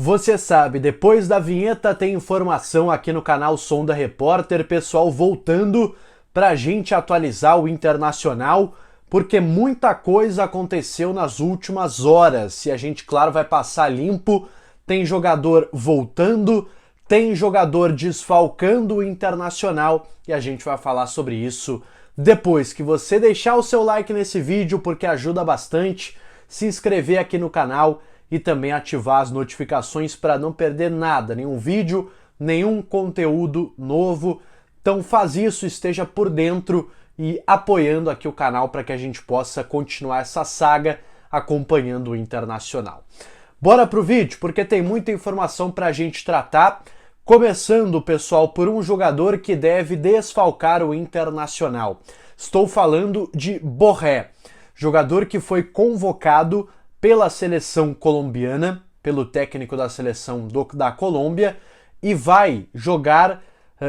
Você sabe, depois da vinheta tem informação aqui no canal Sonda Repórter, pessoal, voltando pra gente atualizar o Internacional, porque muita coisa aconteceu nas últimas horas e a gente, claro, vai passar limpo. Tem jogador voltando, tem jogador desfalcando o Internacional e a gente vai falar sobre isso depois que você deixar o seu like nesse vídeo, porque ajuda bastante, se inscrever aqui no canal e também ativar as notificações para não perder nada, nenhum vídeo, nenhum conteúdo novo. Então faz isso, esteja por dentro e apoiando aqui o canal para que a gente possa continuar essa saga acompanhando o Internacional. Bora pro vídeo, porque tem muita informação para a gente tratar. Começando, pessoal, por um jogador que deve desfalcar o Internacional. Estou falando de Borré, jogador que foi convocado pela seleção colombiana, pelo técnico da seleção da Colômbia, e vai jogar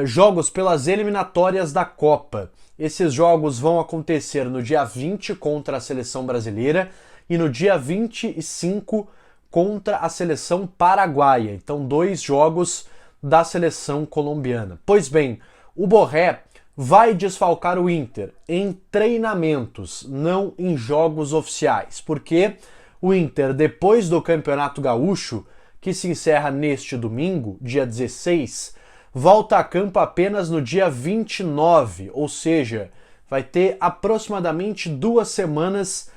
jogos pelas eliminatórias da Copa. Esses jogos vão acontecer no dia 20 contra a seleção brasileira e no dia 25 contra a seleção paraguaia. Então, 2 jogos da seleção colombiana. Pois bem, o Borré vai desfalcar o Inter em treinamentos, não em jogos oficiais, porque o Inter, depois do Campeonato Gaúcho, que se encerra neste domingo, dia 16, volta a campo apenas no dia 29, ou seja, vai ter aproximadamente 2 semanas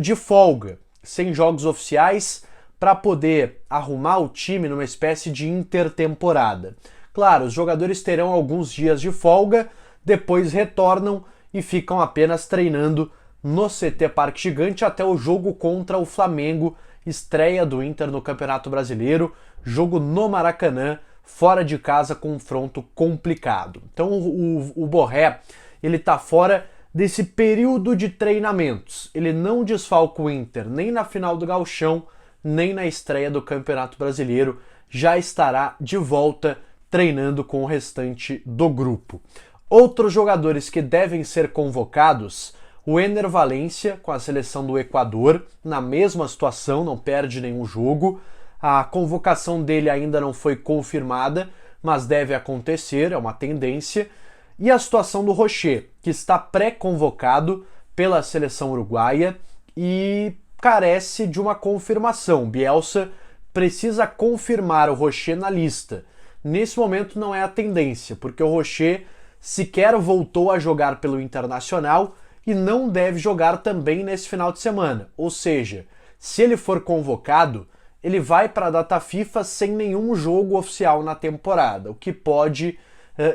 de folga, sem jogos oficiais, para poder arrumar o time numa espécie de intertemporada. Claro, os jogadores terão alguns dias de folga, depois retornam e ficam apenas treinando no CT Parque Gigante até o jogo contra o Flamengo, estreia do Inter no Campeonato Brasileiro, jogo no Maracanã, fora de casa, confronto complicado. Então o Borré, ele tá fora desse período de treinamentos. Ele não desfalca o Inter nem na final do Gauchão, nem na estreia do Campeonato Brasileiro, já estará de volta treinando com o restante do grupo. Outros jogadores que devem ser convocados: o Ener Valencia, com a seleção do Equador, na mesma situação, não perde nenhum jogo. A convocação dele ainda não foi confirmada, mas deve acontecer, é uma tendência. E a situação do Rocher, que está pré-convocado pela seleção uruguaia e carece de uma confirmação. Bielsa precisa confirmar o Rocher na lista. Nesse momento não é a tendência, porque o Rocher sequer voltou a jogar pelo Internacional e não deve jogar também nesse final de semana. Ou seja, se ele for convocado, ele vai para a data FIFA sem nenhum jogo oficial na temporada, o que pode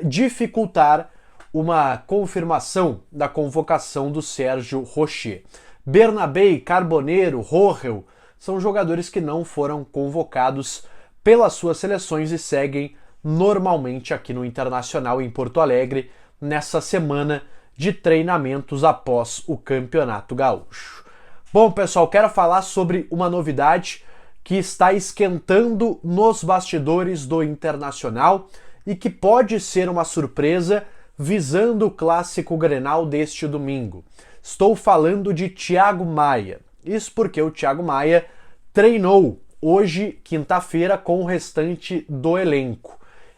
dificultar uma confirmação da convocação do Sérgio Rocher. Bernabé, Carboneiro, Rohel são jogadores que não foram convocados pelas suas seleções e seguem normalmente aqui no Internacional em Porto Alegre nessa semana de treinamentos após o Campeonato Gaúcho. Bom, pessoal, quero falar sobre uma novidade que está esquentando nos bastidores do Internacional e que pode ser uma surpresa visando o clássico Grenal deste domingo. Estou falando de Thiago Maia. Isso porque o Thiago Maia treinou hoje, quinta-feira, com o restante do elenco.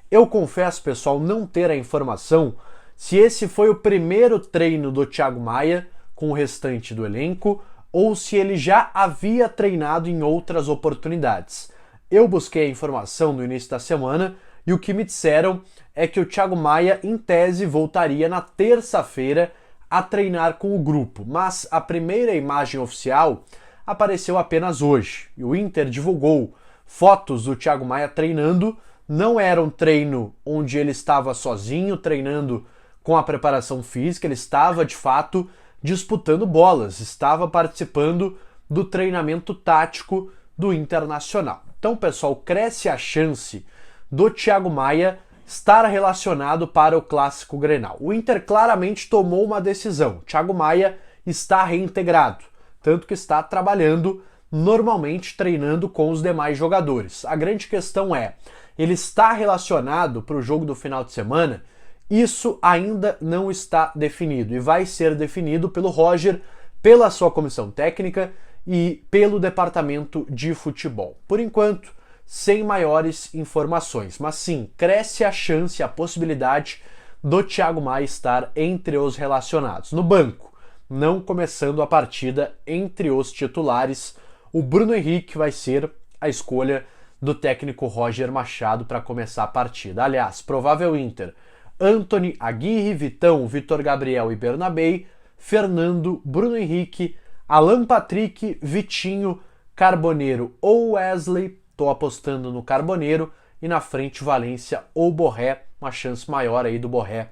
Eu confesso, pessoal, não ter a informação se esse foi o primeiro treino do Thiago Maia com o restante do elenco ou se ele já havia treinado em outras oportunidades. Eu busquei a informação no início da semana e o que me disseram é que o Thiago Maia, em tese, voltaria na terça-feira a treinar com o grupo, mas a primeira imagem oficial apareceu apenas hoje. E o Inter divulgou fotos do Thiago Maia treinando. Não era um treino onde ele estava sozinho, treinando com a preparação física, ele estava, de fato, disputando bolas, estava participando do treinamento tático do Internacional. Então, pessoal, cresce a chance do Thiago Maia estar relacionado para o Clássico Grenal. O Inter claramente tomou uma decisão. Thiago Maia está reintegrado, tanto que está trabalhando normalmente, treinando com os demais jogadores. A grande questão é, ele está relacionado para o jogo do final de semana? Isso ainda não está definido e vai ser definido pelo Roger, pela sua comissão técnica e pelo departamento de futebol. Por enquanto, sem maiores informações. Mas sim, cresce a chance, a possibilidade do Thiago Maia estar entre os relacionados. No banco, não começando a partida entre os titulares, o Bruno Henrique vai ser a escolha do técnico Roger Machado para começar a partida. Aliás, provável Inter: Antony, Aguirre, Vitão, Vitor Gabriel e Bernabei, Fernando, Bruno Henrique, Alan Patrick, Vitinho, Carboneiro ou Wesley. Estou apostando no Carboneiro. E na frente, Valência ou Borré. Uma chance maior aí do Borré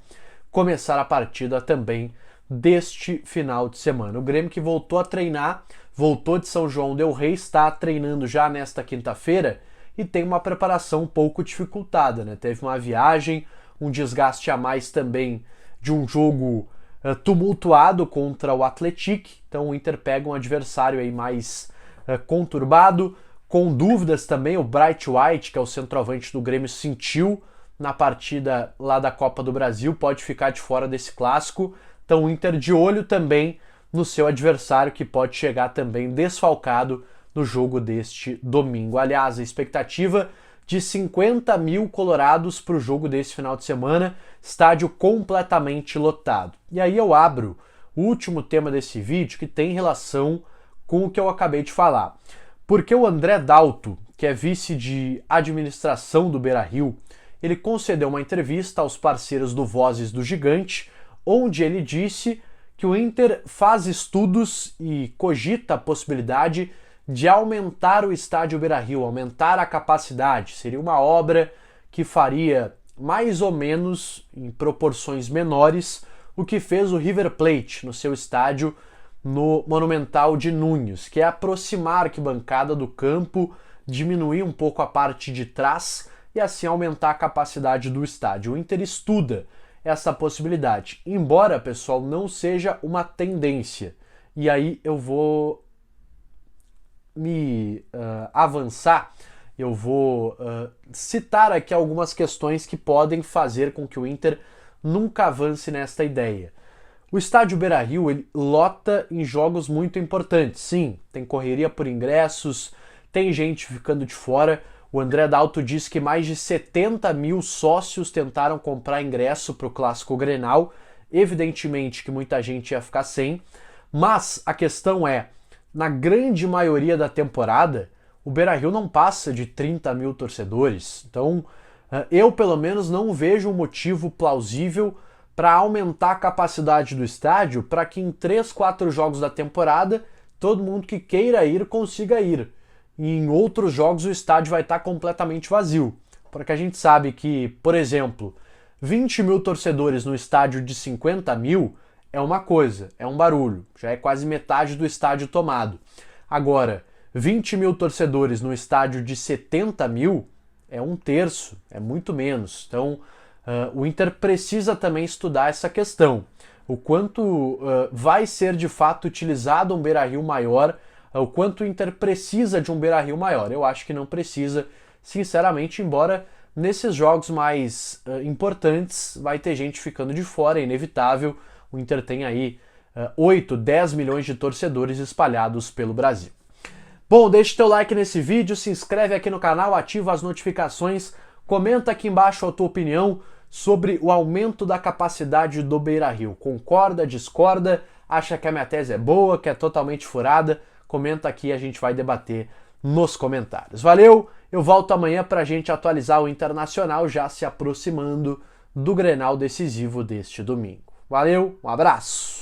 começar a partida também deste final de semana. O Grêmio, que voltou a treinar, voltou de São João del Rei, está treinando já nesta quinta-feira e tem uma preparação um pouco dificultada, né? Teve uma viagem, um desgaste a mais também de um jogo tumultuado contra o Atlético. Então o Inter pega um adversário aí mais conturbado, com dúvidas também. O Bright White, que é o centroavante do Grêmio, sentiu na partida lá da Copa do Brasil, pode ficar de fora desse clássico. Então o Inter de olho também no seu adversário, que pode chegar também desfalcado no jogo deste domingo. Aliás, a expectativa de 50 mil colorados para o jogo desse final de semana, estádio completamente lotado. E aí eu abro o último tema desse vídeo, que tem relação com o que eu acabei de falar. Porque o André Dalto, que é vice de administração do Beira-Rio, ele concedeu uma entrevista aos parceiros do Vozes do Gigante, onde ele disse que o Inter faz estudos e cogita a possibilidade de aumentar o estádio Beira-Rio, aumentar a capacidade. Seria uma obra que faria mais ou menos, em proporções menores, o que fez o River Plate no seu estádio no Monumental de Núñez, que é aproximar a arquibancada do campo, diminuir um pouco a parte de trás e assim aumentar a capacidade do estádio. O Inter estuda essa possibilidade, embora, pessoal, não seja uma tendência. E aí eu vou me avançar, eu vou citar aqui algumas questões que podem fazer com que o Inter nunca avance nesta ideia. O estádio Beira-Rio, ele lota em jogos muito importantes. Sim, tem correria por ingressos, tem gente ficando de fora. O André Dalto diz que mais de 70 mil sócios tentaram comprar ingresso para o Clássico Grenal. Evidentemente que muita gente ia ficar sem, mas a questão é, na grande maioria da temporada, o Beira-Rio não passa de 30 mil torcedores. Então, eu pelo menos não vejo um motivo plausível para aumentar a capacidade do estádio para que em 3, 4 jogos da temporada todo mundo que queira ir consiga ir. E em outros jogos o estádio vai estar completamente vazio. Porque a gente sabe que, por exemplo, 20 mil torcedores no estádio de 50 mil é uma coisa, é um barulho. Já é quase metade do estádio tomado. Agora, 20 mil torcedores no estádio de 70 mil é um terço, é muito menos. Então, o Inter precisa também estudar essa questão. O quanto vai ser de fato utilizado um Beira-Rio maior, o quanto o Inter precisa de um Beira-Rio maior. Eu acho que não precisa, sinceramente, embora nesses jogos mais importantes vai ter gente ficando de fora, é inevitável. O Inter tem aí 8, 10 milhões de torcedores espalhados pelo Brasil. Bom, deixa o teu like nesse vídeo, se inscreve aqui no canal, ativa as notificações, comenta aqui embaixo a tua opinião sobre o aumento da capacidade do Beira-Rio. Concorda, discorda, acha que a minha tese é boa, que é totalmente furada? Comenta aqui e a gente vai debater nos comentários. Valeu, eu volto amanhã para a gente atualizar o Internacional, já se aproximando do Grenal decisivo deste domingo. Valeu, um abraço!